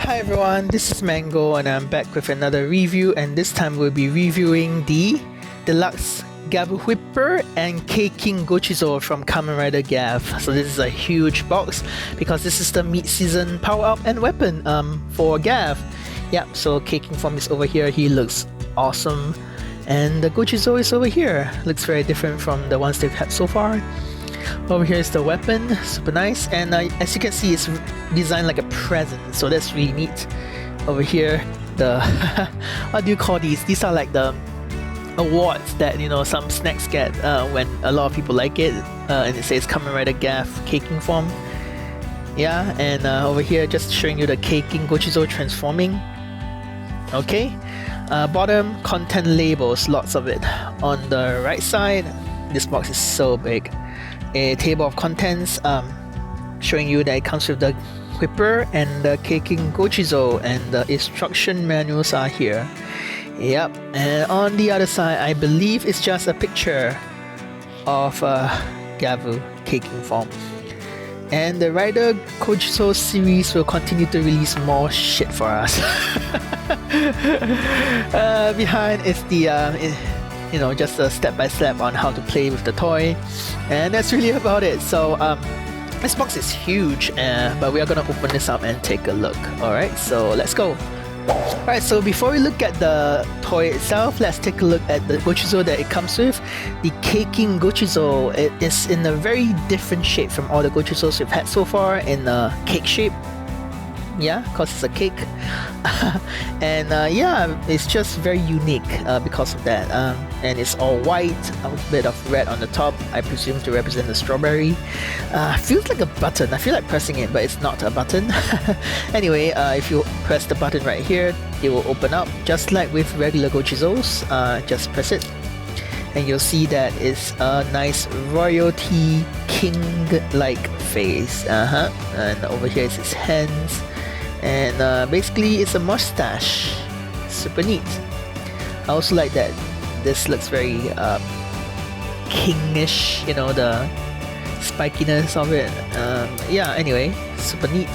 Hi everyone, this is Mango and I'm back with another review, and this time we'll be reviewing the deluxe Gavvwhipir and Caking Gochizo from Kamen Rider Gavv. So this is a huge box because this is the mid-season power-up and weapon for Gavv. Yep, so Caking form is over here, he looks awesome. And the Gochizo is over here, looks very different from the ones they've had so far. Over here is the weapon, super nice, and as you can see it's designed like a present, so that's really neat. Over here, the what do you call these? These are like the awards that, you know, some snacks get when a lot of people like it, and it says Kamen Rider Gavv caking form. Yeah, and over here just showing you the Caking Gochizo transforming. Okay, bottom content labels, lots of it. On the right side, this box is so big. A table of contents showing you that it comes with the Whipper and the Caking Gochizo, and the instruction manuals are here. Yep, and on the other side I believe it's just a picture of Gavv caking form. And the Rider Gochizo series will continue to release more shit for us. Behind is the you know, just a step-by-step on how to play with the toy, and that's really about it. So this box is huge, but we are gonna open this up and take a look. Alright, so let's go. Alright, so before we look at the toy itself, let's take a look at the Gochizo that it comes with. The Caking Gochizo, it is in a very different shape from all the Gochizos we've had so far, in a cake shape. Yeah, because it's a cake. And yeah, it's just very unique because of that. And it's all white, a bit of red on the top, I presume to represent the strawberry. Feels like a button. I feel like pressing it, but it's not a button. Anyway, if you press the button right here, it will open up just like with regular Gochizos. Just press it and you'll see that it's a nice royalty king-like face. And over here is his hands. And basically it's a mustache. Super neat. I also like that this looks very kingish, you know, the spikiness of it. Yeah, anyway, super neat.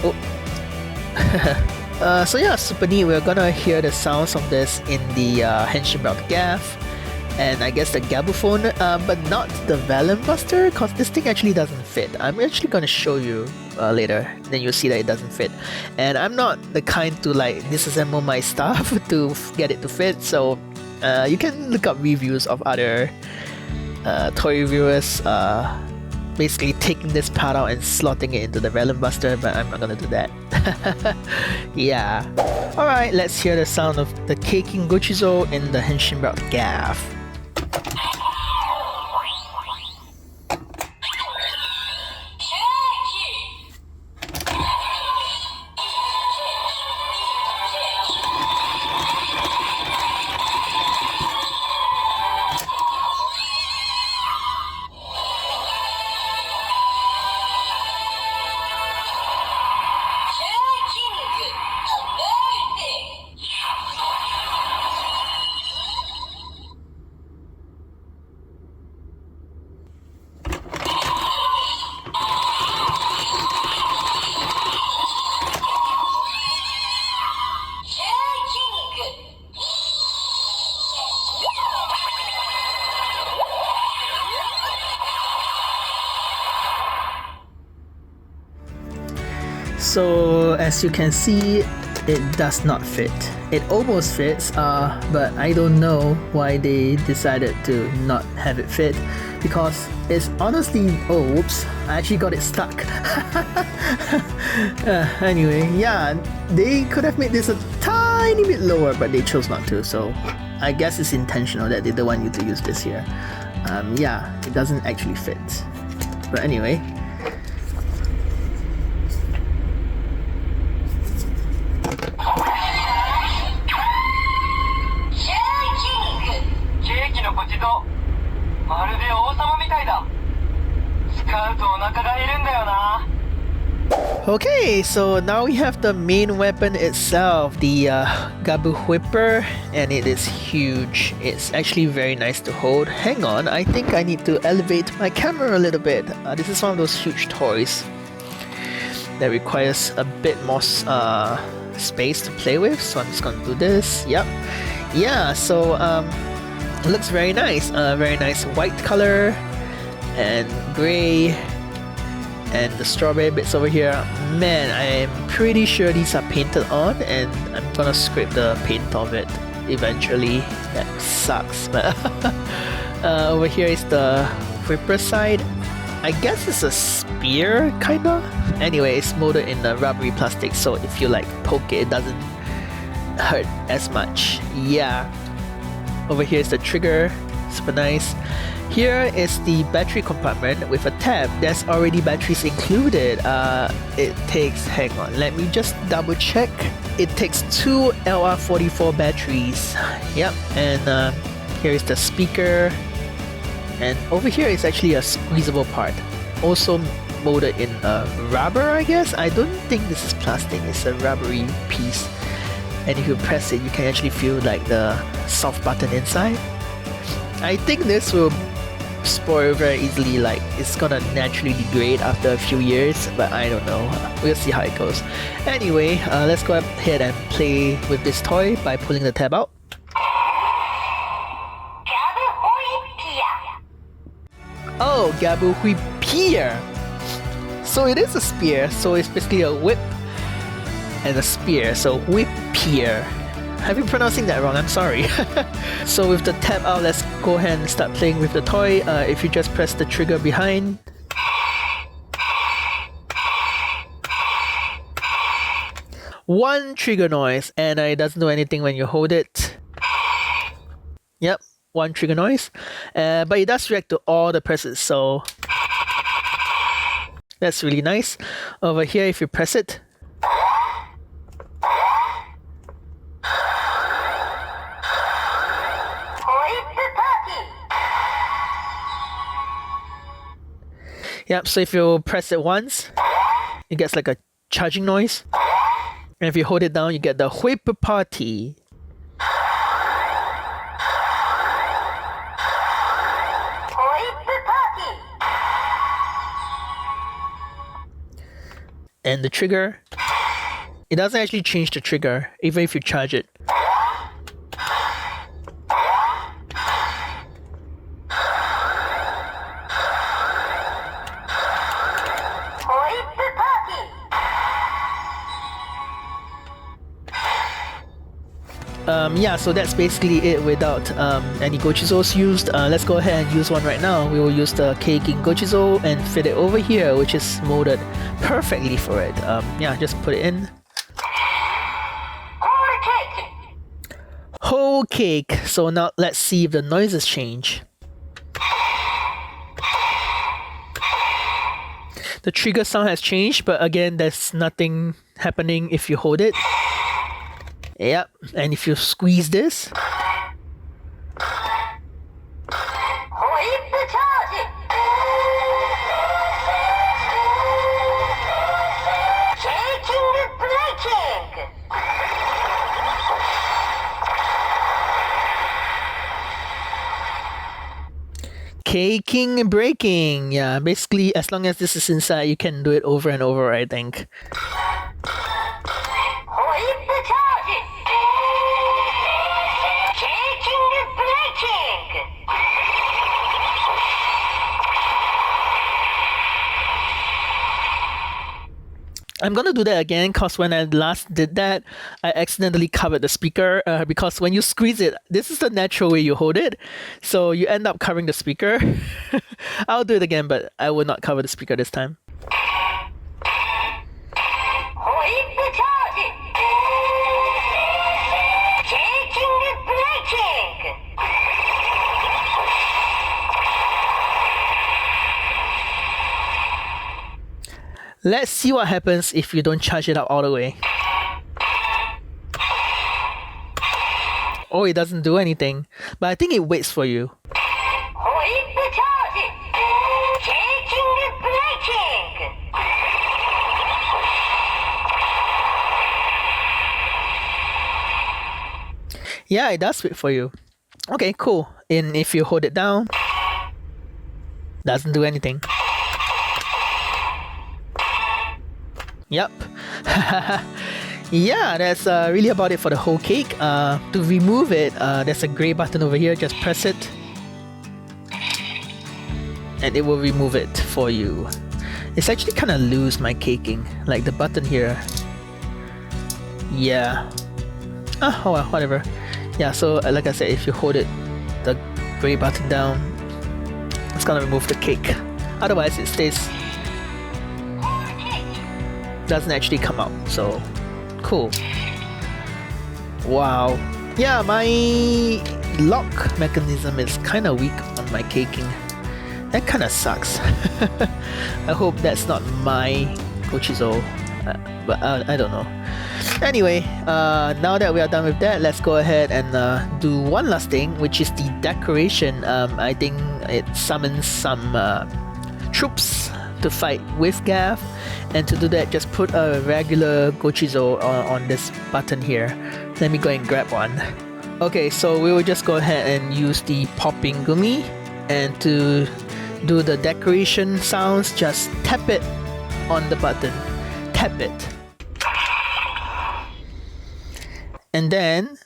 Oh. So yeah, super neat. We're gonna hear the sounds of this in the Henshin Belt Gavv, and I guess the Gavvophone, but not the Vellum Buster, because this thing actually doesn't fit. I'm actually gonna show you later, then you'll see that it doesn't fit. And I'm not the kind to like disassemble my stuff to get it to fit, so you can look up reviews of other toy reviewers basically taking this part out and slotting it into the Vellum Buster, but I'm not gonna do that. Yeah. Alright, let's hear the sound of the Caking Gochizo in the Henshin Belt Gavv. So as you can see, it does not fit. It almost fits, but I don't know why they decided to not have it fit, because it's honestly, oh whoops, I actually got it stuck. Anyway, yeah, they could have made this a tiny bit lower, but they chose not to, so I guess it's intentional that they don't want you to use this here. Yeah, it doesn't actually fit. But anyway, okay, so now we have the main weapon itself, the Gavvwhipir, and it is huge. It's actually very nice to hold. Hang on, I think I need to elevate my camera a little bit. This is one of those huge toys. that requires a bit more space to play with, so I'm just gonna do this. Yep. Yeah, so it looks very nice. Very nice white color and gray, and the strawberry bits over here. Man, I am pretty sure these are painted on, and I'm gonna scrape the paint off it eventually. That sucks, but over here is the Whipper side. I guess it's a spear, kinda. Anyway, it's molded in the rubbery plastic, so if you like poke it, it doesn't hurt as much. Yeah. Over here is the trigger, super nice. Here is the battery compartment with a tab. There's already batteries included. It takes, hang on, let me just double check. It takes 2 LR44 batteries. Yep, and here is the speaker. And over here is actually a squeezable part. Also molded in rubber, I guess? I don't think this is plastic, it's a rubbery piece. And if you press it, you can actually feel like the soft button inside. I think this will spoil very easily, like it's gonna naturally degrade after a few years, but I don't know. We'll see how it goes. Anyway, let's go ahead and play with this toy by pulling the tab out. Oh, Gavvwhipir! So it is a spear, so it's basically a whip and a spear, so Whipir. Have you pronouncing that wrong? I'm sorry. So with the tab out, let's go ahead and start playing with the toy. If you just press the trigger behind. One trigger noise, and it doesn't do anything when you hold it. Yep, one trigger noise. But it does react to all the presses, so that's really nice. Over here, if you press it, yep, so if you press it once, it gets like a charging noise. And if you hold it down, you get the Whipper Party. And the trigger, it doesn't actually change the trigger, even if you charge it. Yeah, so that's basically it without any Gochizos used. Let's go ahead and use one right now. We will use the Caking Gochizo and fit it over here, which is molded perfectly for it. Yeah, just put it in. Whole cake! So now let's see if the noises change. The trigger sound has changed, but again, there's nothing happening if you hold it. Yep, and if you squeeze this, caking and breaking. Yeah, basically, as long as this is inside, you can do it over and over, I think. I'm gonna do that again because when I last did that, I accidentally covered the speaker because when you squeeze it, this is the natural way you hold it. So you end up covering the speaker. I'll do it again, but I will not cover the speaker this time. Let's see what happens if you don't charge it up all the way. Oh, it doesn't do anything, but I think it waits for you. Yeah, it does wait for you. Okay, cool. And if you hold it down, doesn't do anything. Yep. Yeah, that's really about it for the whole cake. To remove it, there's a gray button over here. Just press it and it will remove it for you. It's actually kind of loose, my caking, like the button here. Yeah. Oh well, whatever. Yeah, so like I said, if you hold it, the gray button down, it's gonna remove the cake. Otherwise it stays, doesn't actually come out. So cool. Wow. Yeah, my lock mechanism is kind of weak on my caking. That kind of sucks. I hope that's not my Gochizo, but I don't know. Anyway, now that we are done with that, let's go ahead and do one last thing, which is the decoration. I think it summons some troops to fight with Gavv, and to do that, just put a regular Gochizo on this button here. Let me go and grab one. Okay, so we will just go ahead and use the popping gumi, and to do the decoration sounds, just tap it on the button. Tap it. And then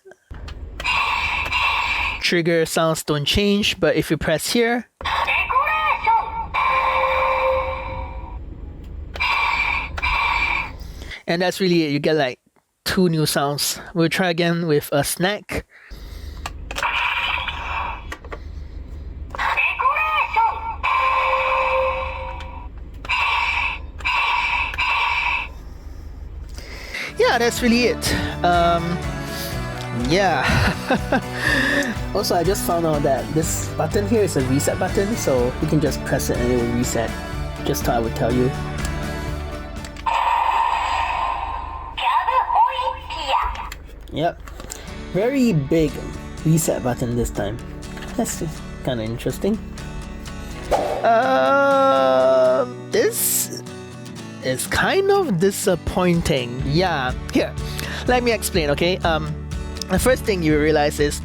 trigger sounds don't change, but if you press here, and that's really it. You get like 2 new sounds. We'll try again with a snack. Yeah, that's really it. Yeah. Also, I just found out that this button here is a reset button, so you can just press it and it will reset. Just thought I would tell you. Yep. Very big reset button this time. That's kind of interesting. This is kind of disappointing. Yeah. Here, let me explain, okay? The first thing you realize is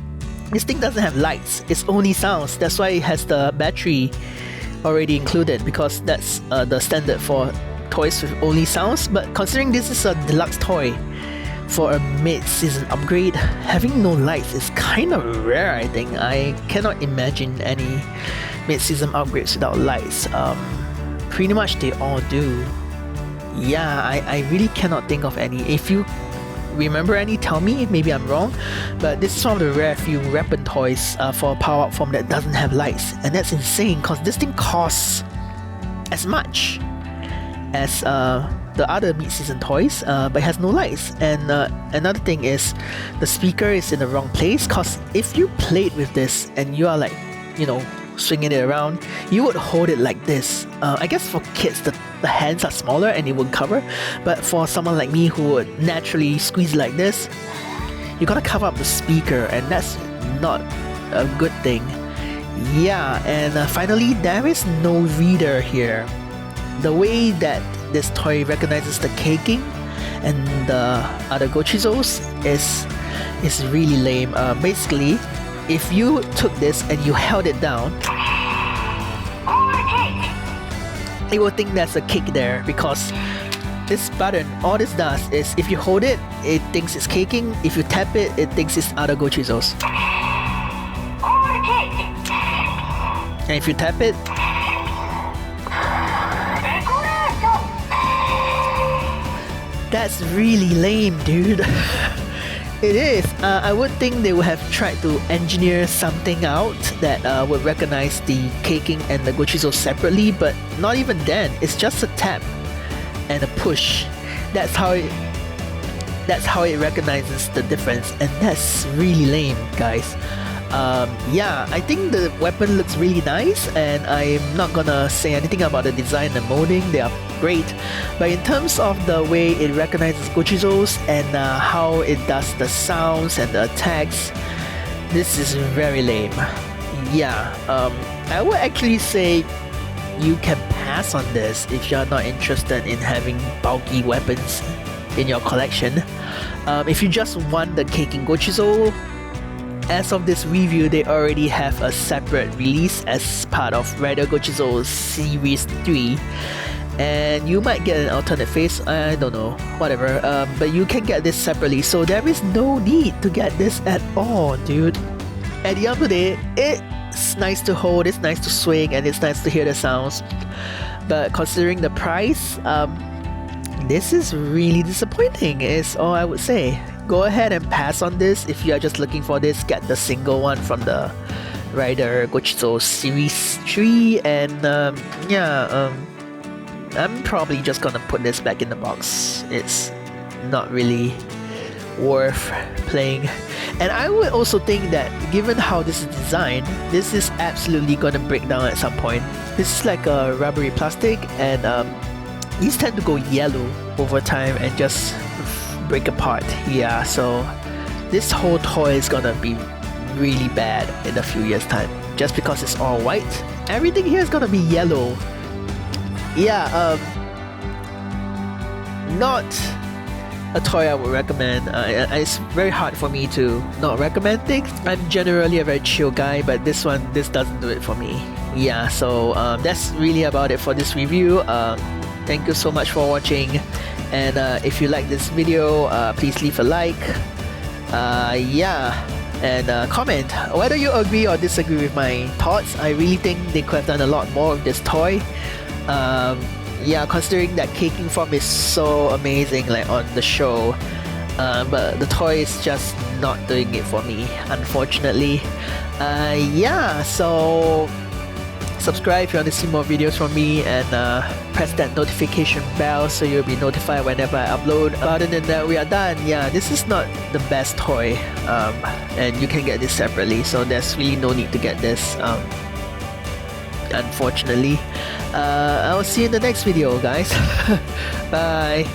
this thing doesn't have lights. It's only sounds. That's why it has the battery already included, because that's the standard for toys with only sounds. But considering this is a deluxe toy for a mid-season upgrade, having no lights is kind of rare, I think. I cannot imagine any mid-season upgrades without lights. Pretty much they all do. Yeah, I really cannot think of any. If you remember any, tell me, maybe I'm wrong. But this is one of the rare few weapon toys for a power-up form that doesn't have lights. And that's insane, because this thing costs as much as the other mid-season toys, but it has no lights. And another thing is, the speaker is in the wrong place, because if you played with this and you are like, you know, swinging it around, you would hold it like this. I guess for kids, the hands are smaller and it won't cover, but for someone like me who would naturally squeeze like this, you gotta cover up the speaker, and that's not a good thing. Yeah, and finally, there is no reader here. The way that this toy recognizes the caking and the other Gochizos is really lame. Basically, if you took this and you held it down, it will think there's a cake there, because this button, all this does is, if you hold it, it thinks it's caking. If you tap it, it thinks it's other Gochizos. And if you tap it, that's really lame, dude. It is. I would think they would have tried to engineer something out that would recognize the caking and the Gochizo separately, but not even then. It's just a tap and a push. That's how it recognizes the difference, and that's really lame, guys. Yeah, I think the weapon looks really nice, and I'm not gonna say anything about the design and molding. They are great, but in terms of the way it recognizes Gochizos and how it does the sounds and the attacks, this is very lame. Yeah, I would actually say you can pass on this if you're not interested in having bulky weapons in your collection. If you just want the Caking Gochizo, as of this review, they already have a separate release as part of Rider Gochizo Series 3. and you might get an alternate face, I don't know, whatever, but you can get this separately, so there is no need to get this at all, dude. At the end of the day, it's nice to hold, it's nice to swing, and it's nice to hear the sounds, but considering the price, this is really disappointing, is all I would say. Go ahead and pass on this. If you are just looking for this, get the single one from the Rider Gochizo Series 3, and I'm probably just gonna put this back in the box. It's not really worth playing. And I would also think that given how this is designed, this is absolutely gonna break down at some point. This is like a rubbery plastic, and these tend to go yellow over time and just break apart. Yeah, so this whole toy is gonna be really bad in a few years time, just because it's all white. Everything here is gonna be yellow. Yeah, not a toy I would recommend. It's very hard for me to not recommend things. I'm generally a very chill guy, but this doesn't do it for me. Yeah, so that's really about it for this review. Thank you so much for watching, and if you like this video, please leave a like, and comment whether you agree or disagree with my thoughts. I really think they could have done a lot more with this toy. Yeah, considering that caking form is so amazing, like on the show, but the toy is just not doing it for me, unfortunately. Yeah, so subscribe if you want to see more videos from me, and press that notification bell so you'll be notified whenever I upload. Other than that, we are done. Yeah, this is not the best toy, and you can get this separately, so there's really no need to get this, unfortunately. I'll see you in the next video, guys. Bye.